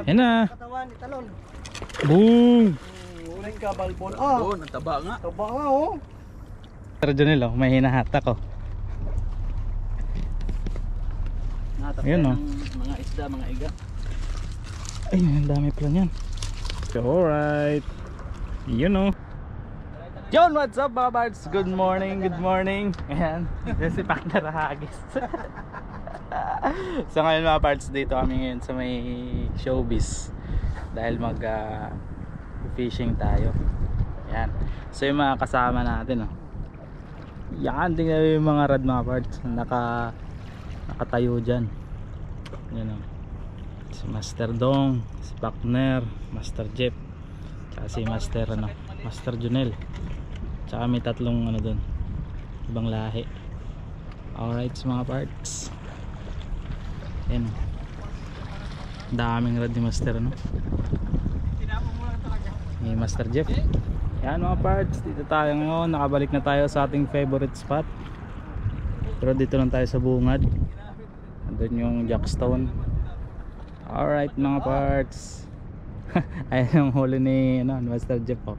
Yan na. Katawan ni talon. Boom! Unang kabalbon. Oh, nataba nga. taba nga oh. Pero Jonel, may hinahatak oh. Ayun, oh. Mga isda, mga iga. Ay, ang dami pala niyan. Alright. Yun oh. Yon, what's up mga bards? Good morning, good morning. Ayan, yan si Partner Hagis. So ngayon mga parts, dito kami ngayon sa may showbiz dahil mag fishing tayo. Yan. So yung mga kasama natin oh. Yan, tingnan yung mga rad mga parts nakatayo dyan. Yan oh. Si Master Dong, si Partner, Master Jeff, tsaka si Master Master Junel. Tsaka may tatlong doon, ibang lahi. Alright mga parts. Yan, daming rad ni Master ni Master Jeff. Yan mga parts, dito tayo ngayon. Nakabalik na tayo sa ating favorite spot, pero dito lang tayo sa bungad. Andun yung Jackstone. Alright mga parts. Ayan yung huli ni Master Jeff oh.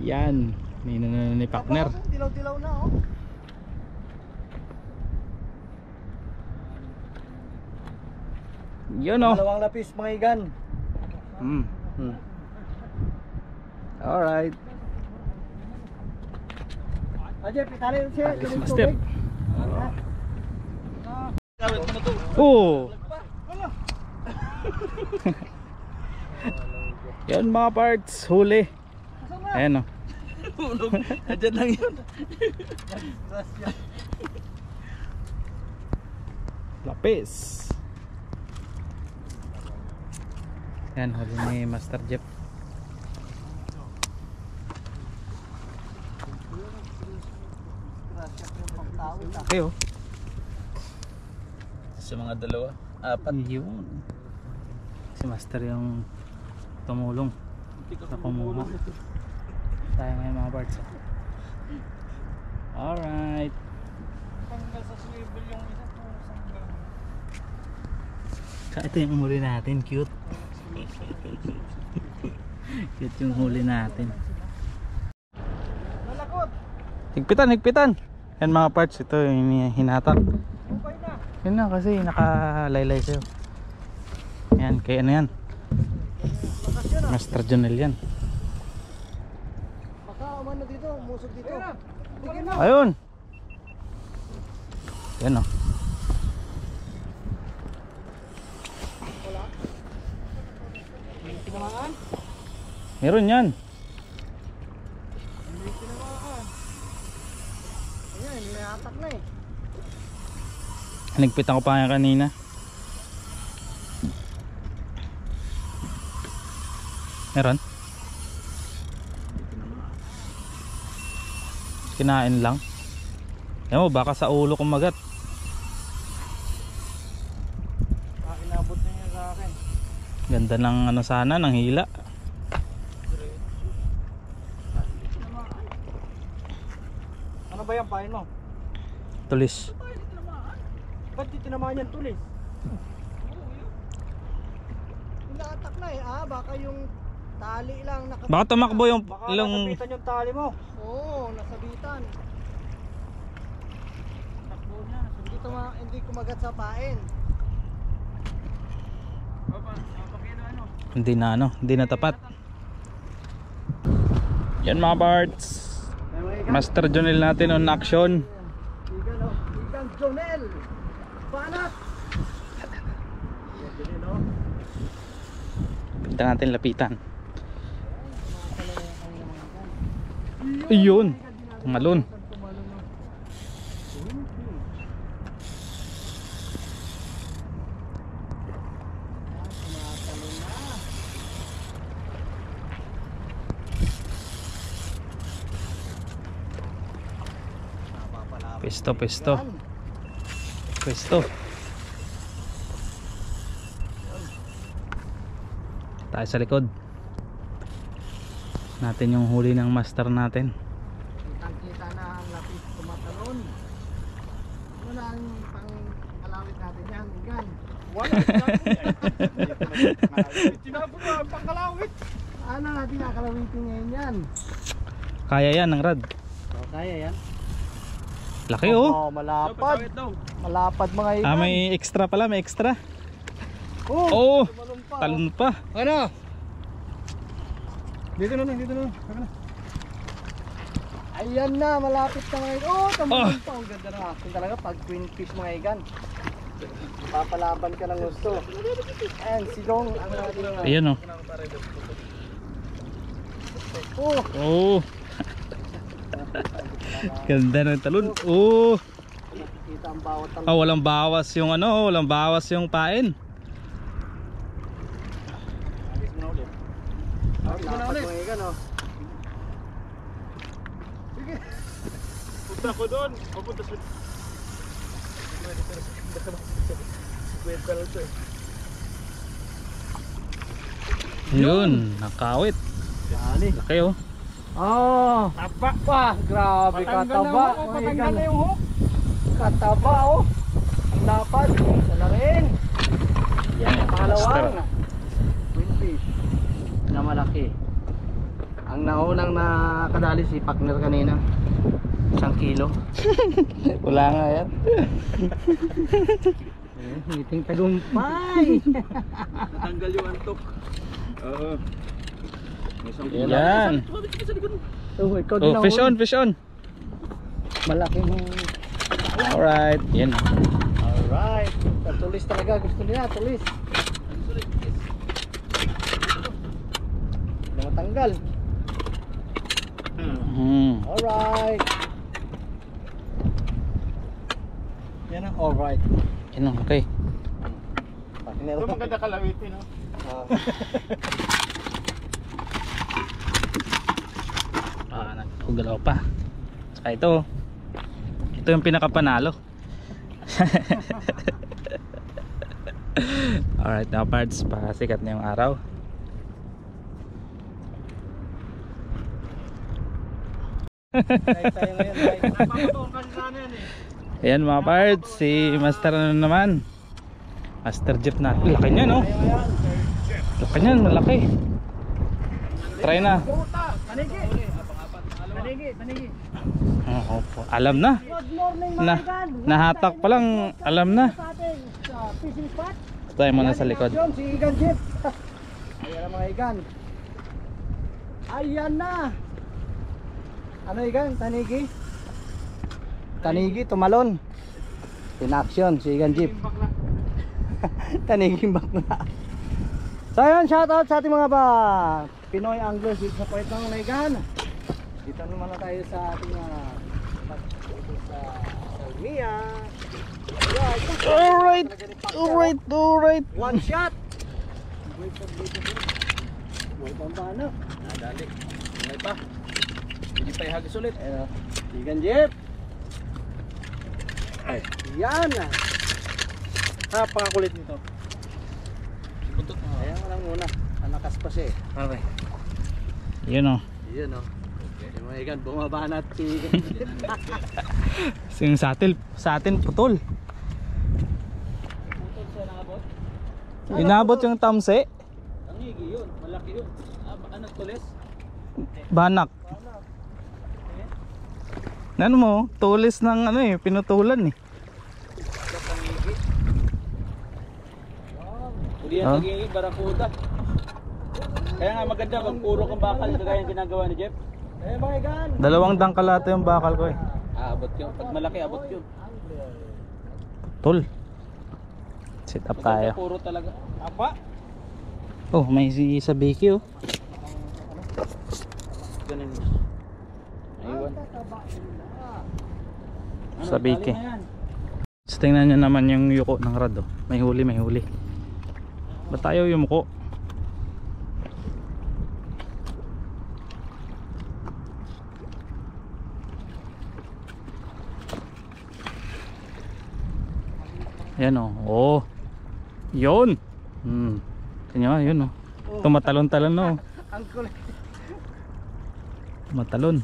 Yan, ni Partner. Dilaw-dilaw na oh. Yun oh. Dalawang lapis mga igan. Alright. Ajay, pitali siya. Alis Master. Oh. Yan mga parts, huli. Ayan o. Adyan lang yun. Lapis. Yan, huli ni Master Jeff. Okay oh. Sa mga dalawa, apat. Yun. Si Master yung tumulong na kumuha. Tayo ngayon mga parts. Alright. Kaya ito yung huli natin, cute. Cute yung huli natin. Higpitan. Yan mga parts, ito yung hinatak. Yan na kasi nakalaylay sa'yo. Yan, kaya ano yan? Master Jonel yan. Baka umano dito, musog dito. Ayun. Yan o. Tinamaan? Meron yan. Tinamaan. Ayan, nilatak na eh. Nagpitan ko pa nga kanina. Meron? Kinain lang. Yan mo, baka sa ulo kumagat. Inabot na niya sa akin. Ganda ng sana, ng hila. Ano ba yan, pain mo? Tulis. Ba't di tinamaan yan tulis? Inatak na eh, baka yung tali lang Baka tumakbo yung baka nasabitan yung tali mo. Oo, nasabitan. Takbo niya, nasabitan. Hindi kumagat sa pain. Hindi na tapat. Yan mga parts. Master Jonel natin on action. Ikan Jonel. Banat. Pinta natin lapitan. Ayun, tumalon. Pwesto. Tayo sa likod natin yung huli ng master natin. Kita na ang lapis tumatalon. Wala ang pang alawit natin yan. Igan. Wala. Tinapon mo ang pangkalawit. Ano natin nakalawitin ngayon yan? Kaya yan ng rad. Oh, kaya yan. Laki oh. Oh, malapad. Malapad mga ikan. Ah, may extra pala, may extra. Oh, Oh, tumalon pa, talon pa. Ano? Dito na. Saka na. Ayan na, malapit na mga ikan. Oh, tumalon pa. Ang ganda na action talaga pag twin fish mga ikan. Papalaban ka ng gusto. And sigong ang ating Ayan oh. oh, Oh. Ganda ng talon. Oh. kita ang bawat talon. Oh, walang bawas yung ano, walang bawas yung pain. Malapad mga ikan oh. Sige. Punta ko doon. Papunta sa Yun, nakawit. Dali. Laki oh. Oh, taba pa. Grabe kataba. Patanggal na yung hook. Kataba oh. Ang lapad. Isa na rin. Yan, Pangalawang twin fish na malaki. Ang naunang nakadali si partner kanina. 1 kilo. Wala nga yan. Ngiting tagumpay. Natanggal yung antok. Oo. Yan. Oh, ikaw din Oh, fish on, fish on. Malaking. Alright, yan. Alright. Tulis talaga. Gusto niya, tulis. Hindi matanggal. Alright. Yan ang alright. Yan oh, okay. Ito maganda kalawitin, no? Nagugalaw pa. Saka ito. Ito yung pinakapanalo. Alright, now parts, pasikat na yung araw. Tayo ngayon, right? Napapatuon kasi sana yan eh. Ayan mga parts, si Master na naman. Master Jeep na. Laki niya no? Laki niyan, malaki. Try na. Tanigi. Oh, alam na. Good morning mga Na ikan. nahatak pa lang, alam na. Sa ating fishing spot. Try mo na sa likod. Ayan, si Igan Jeep. Ayan na mga ikan. Ayan na. Ano ikan? Tanigi? Tanigi, tumalon. In action, si Igan Jeep. Taniging bakla. So ayun, shoutout sa ating mga Pinoy anglers dito sa Puerto ng Naigan. Dito naman na tayo sa ating dito sa Salmia. Alright. One shot. Wait pa paano? Nadali. May pa. Hindi pa ihagis ulit. Ayun, Igan Jeep. Ay. Yan. Pangakulit nito. Buntot mo. Ayan mo lang muna. Anakas pa siya eh. Okay. Yun o. Yun o. Si mga ikan, bumaba na at si Yung sa atin putol. Putol siya nakabot. Inabot yung tamse. Tangigi yun. Malaki yun. Ano tulis? Banak. Ano mo, tulis ng ano eh, pinutulan eh. Hindi yan tangigi, barakuda. Kaya nga maganda pag puro kang bakal kagaya yung ginagawa ni Jeff. Eh mga ikan. 2 dangkalata yung bakal ko eh. Abot yun. Pag malaki, abot yun. Tol. Sit up tayo. Maganda, puro talaga. Apa? Oh, may sa Biki oh. Ganun. Aywan. Sa Biki. So, tingnan nyo naman yung yuko ng rad oh. May huli. Ba't tayo yumuko? Ayan o. Oh. Yun. Tingnan nyo, yun o. Tumatalon-talon o. Ang kulit. Tumatalon.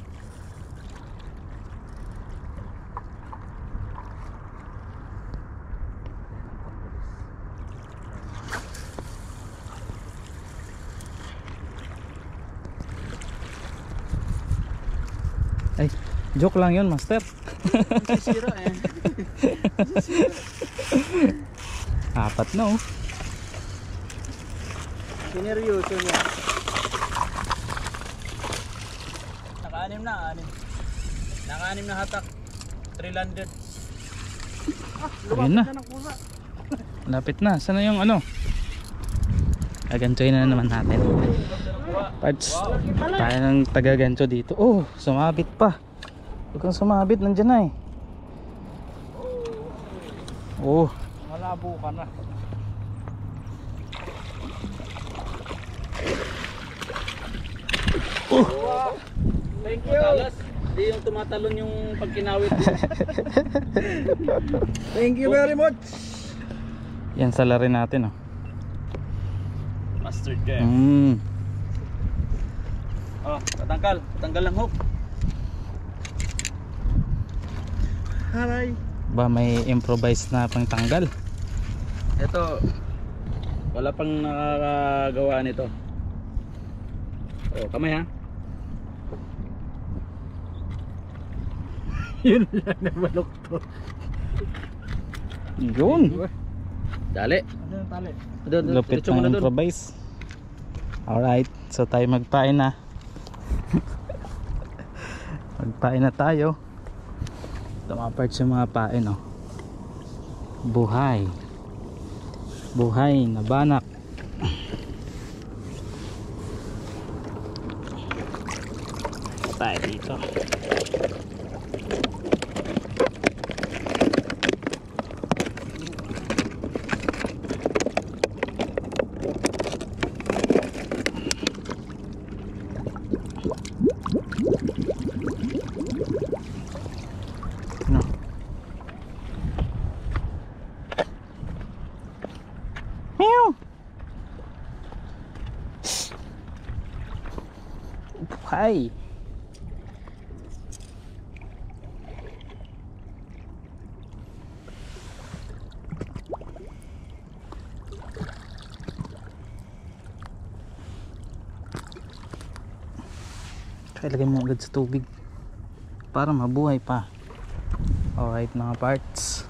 Ay, joke lang yun, master. Sisira eh. Apat na oh. Sineryoso niya. Naka-anim na, anim. Naka-anim na hatak. 300. Ayun na. Lapit na. Sana yung ano? Gaganchoy na naman natin. Parts. Tayo ng taga-gancho dito. Oh, sumabit pa. Huwag kang sumabit. Nandyan na eh. Oh. Malabo ka na. Thank you. Matalas. Di yung tumatalon yung pagkinawit. Thank you very much. Yan salary natin oh. Master Jeff. Oh, tatanggal. Tatanggal lang hook. Haray. Ba may improvise na pang tanggal. Ito. Wala pang nakakagawa nito. Oh, kamay ha. Yun lang na malukto. Yun. Dali. Ano yung tali? Doon, Lupit diretso mo na ng doon. improvise. Alright. So tayo magpain na. Magpain na tayo. Ito mga parts yung mga pain oh. Buhay. Buhay na banak. Tayo dito. No. Meow. Buhay. Ilagay mo agad sa tubig para mabuhay pa. Alright mga parts.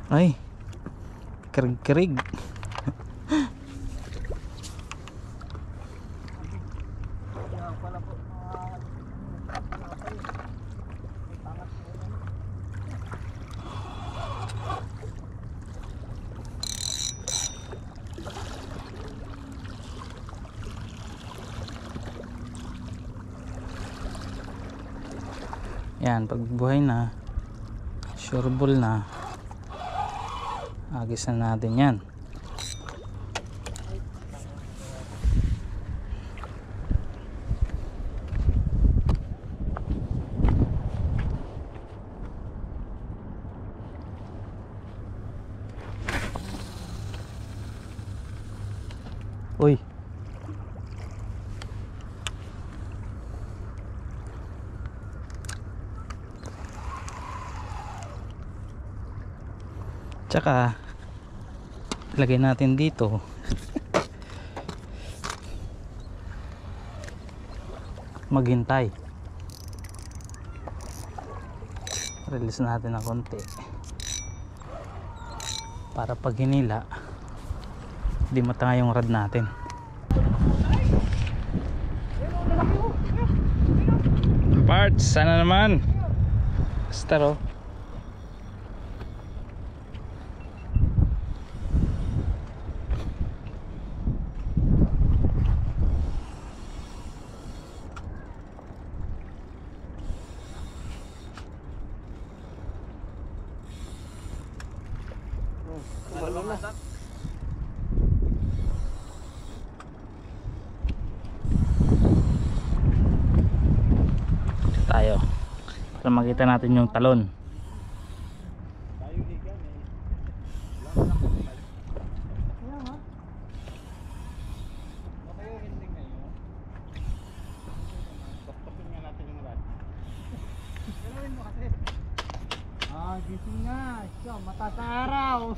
Ay, kirig-kirig. Yan, pag buhay na, sureball na, agis na natin yan. Uy, tsaka lagay natin dito maghintay, release natin ng konti para pag hinila di matanga yung rod natin. Parts, sana naman star oh. Tayo para makita natin yung talon. Gising na. Siya, mata sa araw.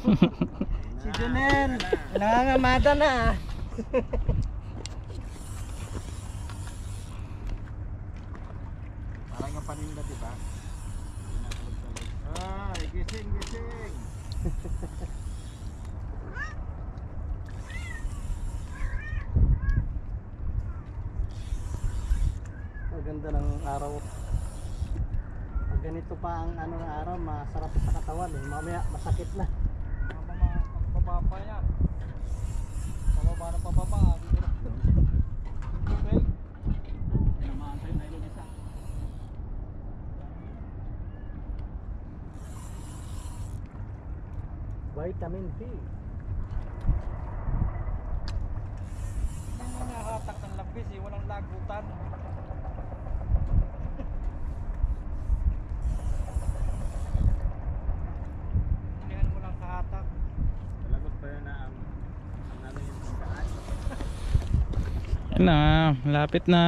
Si Junel, nangangamada na. araw. Pag ganito pa ang ano ng araw, masarap sa katawan eh. Mamaya masakit na. Pababa pa yan. Pababa na pababa. Okay. Namaan tayo na ilong isa. Vitamin B. Hindi mo nakahatak ng lapis eh. Walang lagutan. Hindi mo lang kahatak. Lagot pa yun na ang namin yung pagkaan. Yan na, malapit na.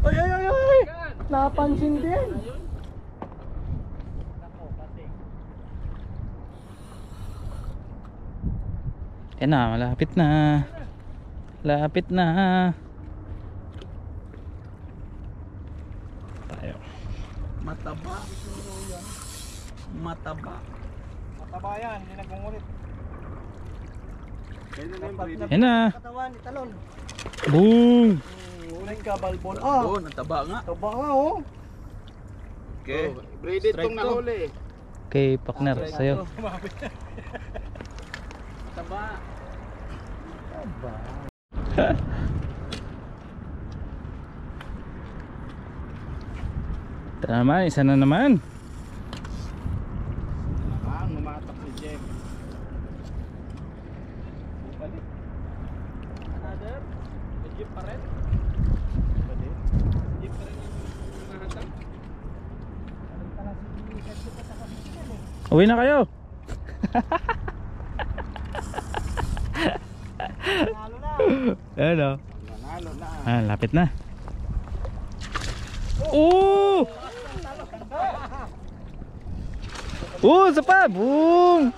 Ay, ay, ay, ay! Napansin din. Yan na, malapit na. Malapit na. Tayo. Mataba. Mataba. Mataba yan, hindi nagkungulit. Yan na. Katawan, italon. Boom! Uling ka, balbon. Ah, Oo, nataba nga. taba nga oh. Okay. Braided tong nahuli. Okay, partner, sa'yo. Taba. Taba. Ito naman, isa na naman. Ang umatak si Jeff. Balik. Another. May Jeep pa rin. Balik. Jeep pa rin yung nahatak. Uwi na kayo. Nalo na. Ayan o. Nanalo na. Ah, lapit na. Oh! Oh, isa pa. Boom!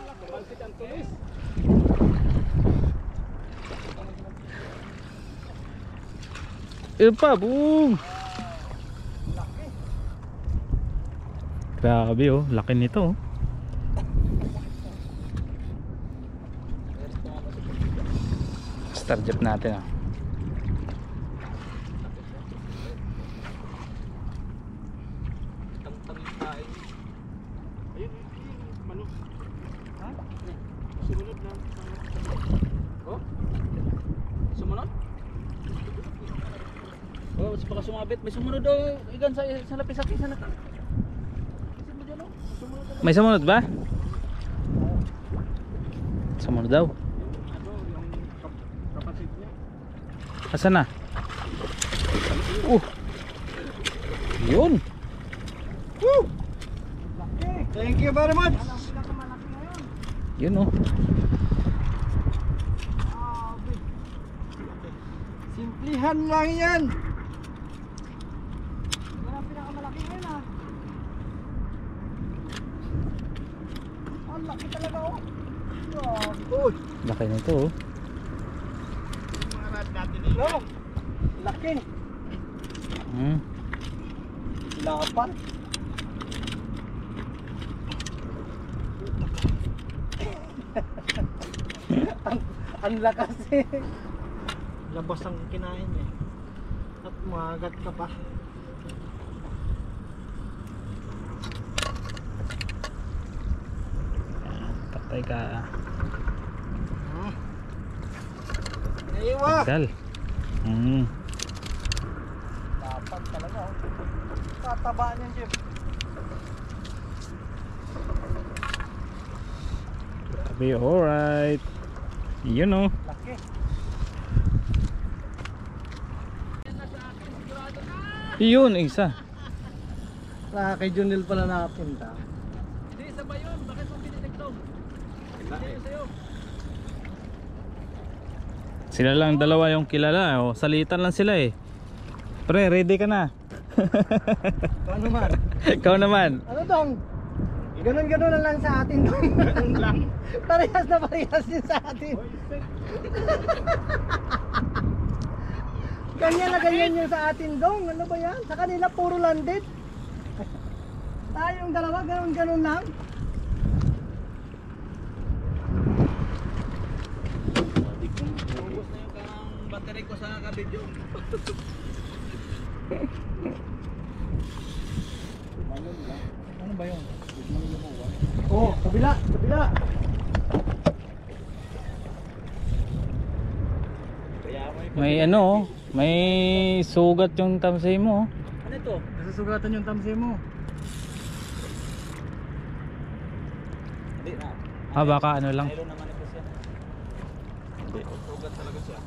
Isa pa, boom! Grabe oh, laki nito oh. Star jet natin oh. Ayun, manok. Ha? Sumunod na. Oh? Sumunod? Oh, baka sumabit. May sumunod daw. Igan sa lapis-lapis na ka. Isin mo dyan, oh. Sumunod na. May sumunod ba? Sumunod daw. Yung kapatid niya. Asan na? Yun. Thank you very much. Yun oh. Simplihan lang yan. Yan ang pinakamalaki ngayon ah. Ang laki talaga oh. Uy, Laki nito oh. Mga rad natin eh. no. Laki. Hmm. Lapan. ang lakas eh. Labas ang kinain eh. At magat ka pa. Patay ka. Naiwa. Tagal. Hmm. Dapat talaga oh. Tataba niyan, Jeff. Grabe, alright. Yun oh. Laki. Yun, isa. Kay Junil pala nakapunta. Hindi, sabay yun. Bakit mo pinitigtong? Hindi yun sa'yo. Sila lang dalawa yung kilala oh. Salitan lang sila eh. Pre, ready ka na? Ano naman? Ikaw naman. Ano dong? Ganon-ganon na lang sa atin dong. Ganun lang. Parehas na parehas din sa atin. Ganyan na ganyan yung sa atin dong. Ano ba yan? Sa kanila puro landed. Tayong dalawa ganon-ganon lang. Ubus na yung battery ko sa kabidyo. Ano ba yun? Oh, kabila, kabila. May ano, oh, may sugat yung tamsay mo. Ano ito? Nasusugatan yung tamsi mo. Hindi na. Ah, baka ano lang. Nylon naman ito siya. Hindi, sugat talaga siya.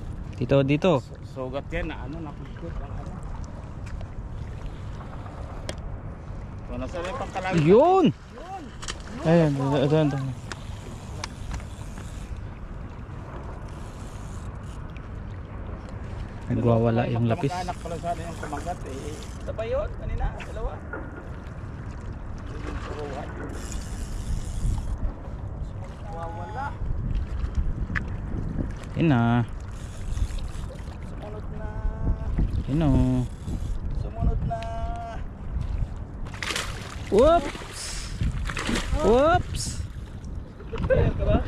Dito. Sugat yan na ano, nakikot ang ano. So, nasa may pangkalawin. Yun! Ayun, ito. Nagwawala yung lapis. Anak pala sana yung kumagat eh. Ito ba yun? Kanina? Dalawa? Wawala. Yun na. Sumunod na. Yun o. Sumunod na. Whoops! Whoops! Ayan ka ba?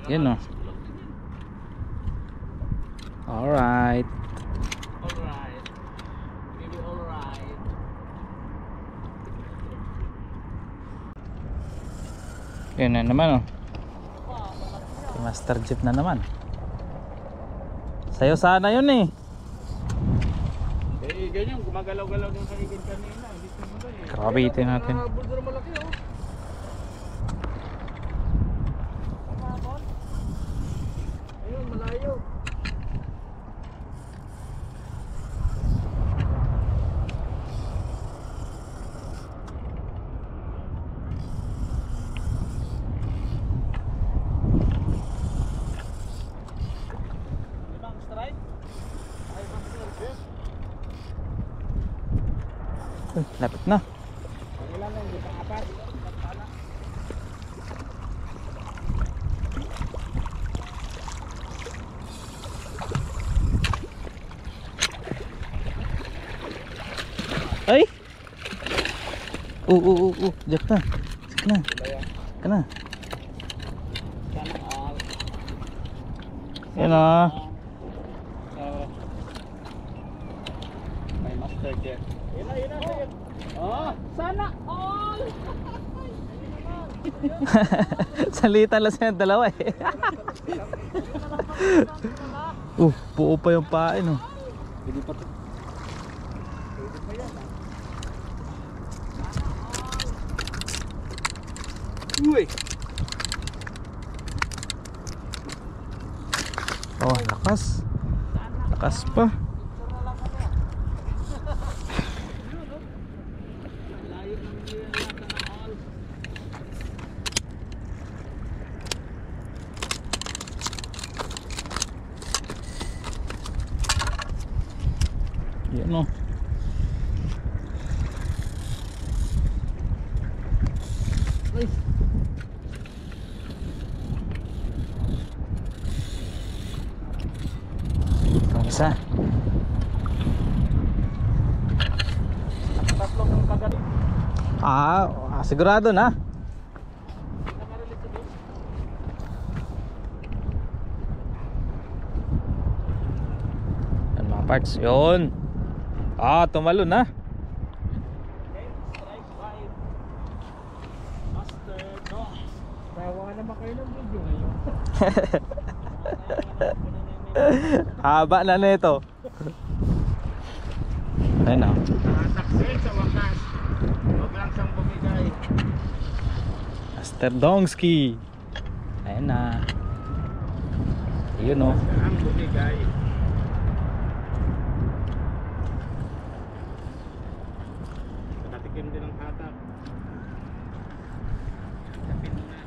Yan o. Alright. Alright. Maybe alright. Yun na naman o. Master Jeep na naman. Sayo sana yun eh. Eh, ganyan. Gumagalaw-galaw ng kanigin kanina. Hindi sumundo eh. Grabitin natin. Bulldor malaki oh. Ayun, malayo. Limang strike? Ay, strike. Uy, lapit na. Ilan lang, di pa apat. Ay! Diyak na. Sige na. Ka na. Sana all. Yan na. May master jet. Yun na, sige. Oh, sana all. Salita lang siya ng dalawa eh. Buo pa yung pain oh. Pwede pa to. Uy! Oh, lakas. Lakas pa. Yan o. Itong isa. Tatlong ng kagabi. Sigurado na. Yan mga parts. Yun. Tumalon na. Strike 5. Master Dog. Tawa naman kayo ng video ngayon. Haba na nito. Ayun o. Success sa wakas. Huwag lang siyang bumigay. Master Dongski. Ayun na. Ayun o. Ang bumigay. Nakatikim din ang hatak. Kapin na.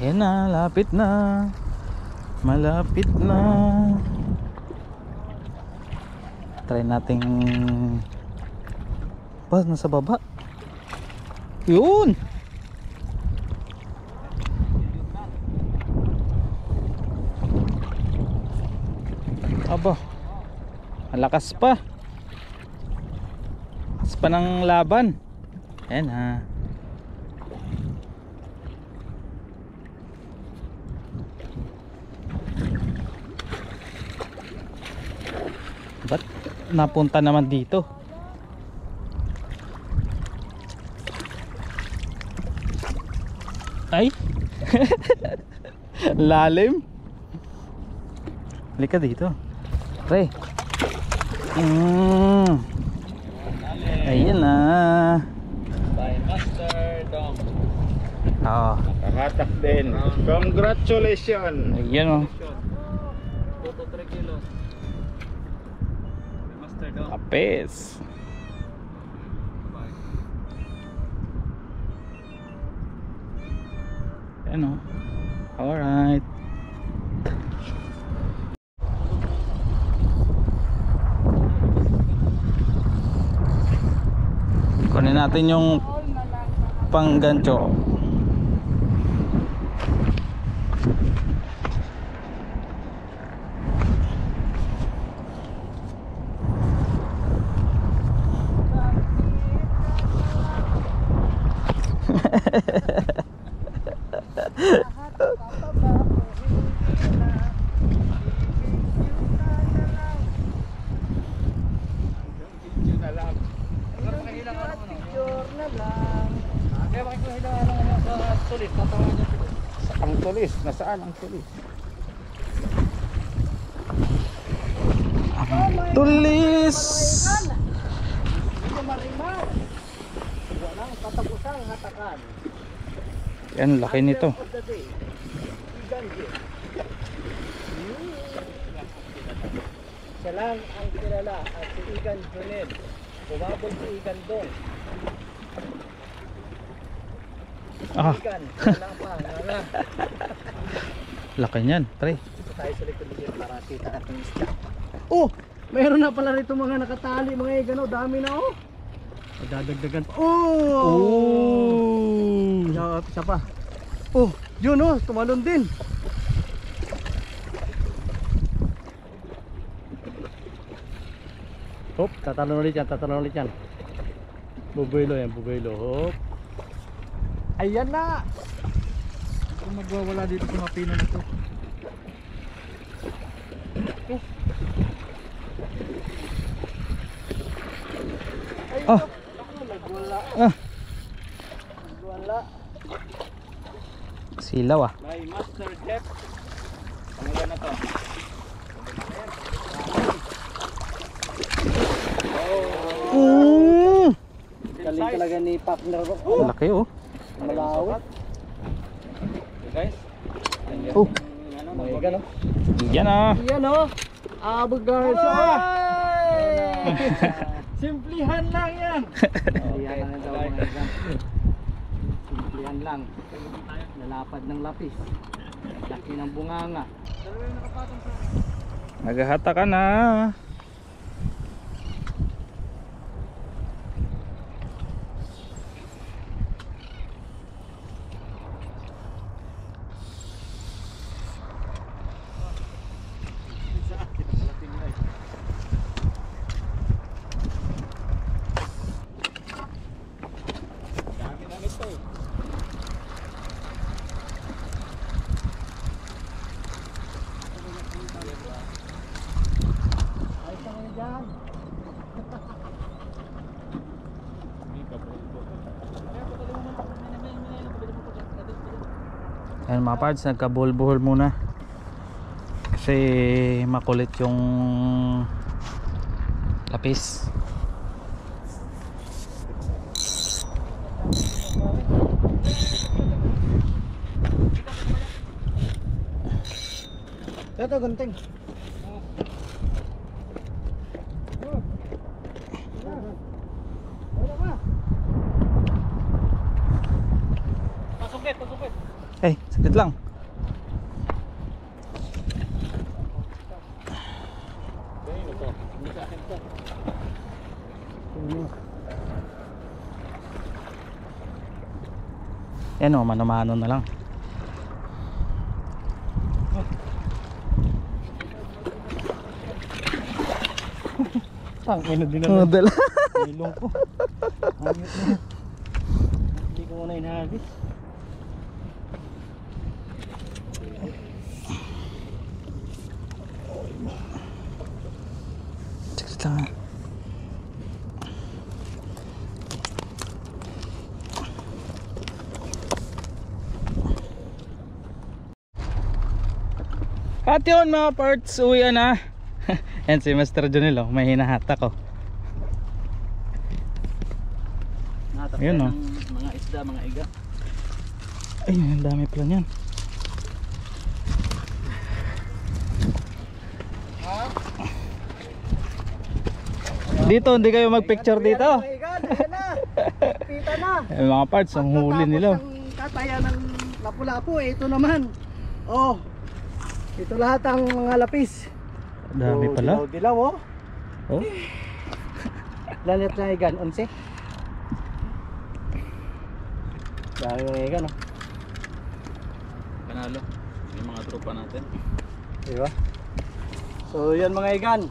Ayan na, lapit na. Malapit na. Try nating nasa baba. Yun. Aba. Malakas pa. Malakas pa ng laban. Ayan ha. Ba't napunta naman dito? Ay! Lalim. Halika dito. Pre. Ayan na. By Master Dong. Oh, Nakahatak din. Congratulations. ayan oh. 2 to 3 kilos. By Master Dong. Apes. Ayan oh. Alright. Kunin natin yung panggancho. Ang tulis, nasaan ang tulis? Tulis. Walang katapusang hatakan. Yan, laki nito. Siya lang ang kilala at si Igan Juned. Bumabol si Igan Dong. Ah, Igan, wala pa, wala. laki niyan, pre. Dito tayo sa likod dito para kita natin isda. Oh! Meron na pala rito mga nakatali, mga Igan, oh. Dami na, oh. Dadagdagan pa. Oh! Oh! Isa pa. Oh, yun, oh. Tumalon din. Hop, tatalon ulit yan, tatalon ulit yan. Bubuelo yan, bubuelo. Hop. Ayan na! Kung magwawala dito sa mapino na to. Okay. Ay, Oh. nagwala. Ah, Nagwala. silaw ah. By Master Jeff. Pangalawa na to. Galing talaga ni partner ko. Laki oh. Malawak. Guys. Oh, Mga Igan, oh. yan ah. Yan, oh. Abog guys. Simplihan lang yan. Simplihan lang daw mga Igan. Simplihan lang. Lalapad ng lapis. Laki ng bunganga. Naghahata ka na. Dami na nito. Ayos na ngayon dyan. Ayan mga parts, nagkabuhol-buhol muna. Kasi makulit yung lapis. Ito, gunting. Pasukit, pasukit. Eh, saglit lang. Ganyan ito. Hindi sa akin ito. Yan o, mano-mano na lang. Tang ina din Model. Ilong ko. Hangit na yan. Hindi ko muna inahagis. Sige lang. At yun mga parts, uwi na. Yan si Master Jonel, oh, may hinahatak ko. Ayun, oh. Mga isda, mga iga. Ay, ang dami pala niyan. Dito, hindi kayo magpicture dito. Mga iga, ayan na. Kita na. Eh, mga parts, ang huli nila. Pagkatapos ng kataya ng lapu-lapu, ito naman. Oh, ito lahat ang mga lapis. Dami Oh, pala. dilaw, oh. Oh. Lalit na igan, 11. Dami mga igan, oh. Panalo. Yung mga tropa natin. Diba? So yan mga igan.